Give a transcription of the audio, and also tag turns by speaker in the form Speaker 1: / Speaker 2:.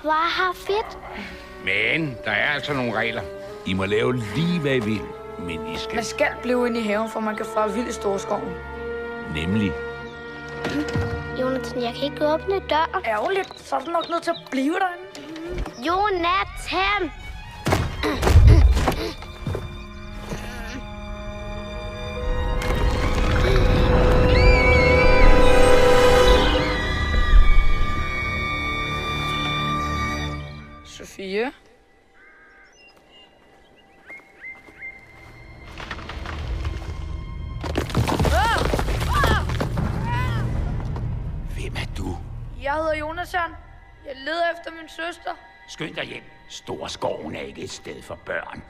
Speaker 1: Hvor har fedt.
Speaker 2: Men der er altså nogle regler. I må lave lige hvad I vil, men I skal
Speaker 3: Man skal blive inde i haven, for man kan fare vildt i Storskoven.
Speaker 2: nemlig.
Speaker 1: Jonathan, jeg kan ikke åbne døren.
Speaker 3: Ærgerligt, så er du nok nødt til at blive derinde.
Speaker 1: Jonathan!
Speaker 3: Sofie?
Speaker 2: Hvem er du?
Speaker 3: Jeg hedder Jonathan. Jeg leder efter min søster.
Speaker 2: Skynd dig hjem. Storskoven er ikke et sted for børn.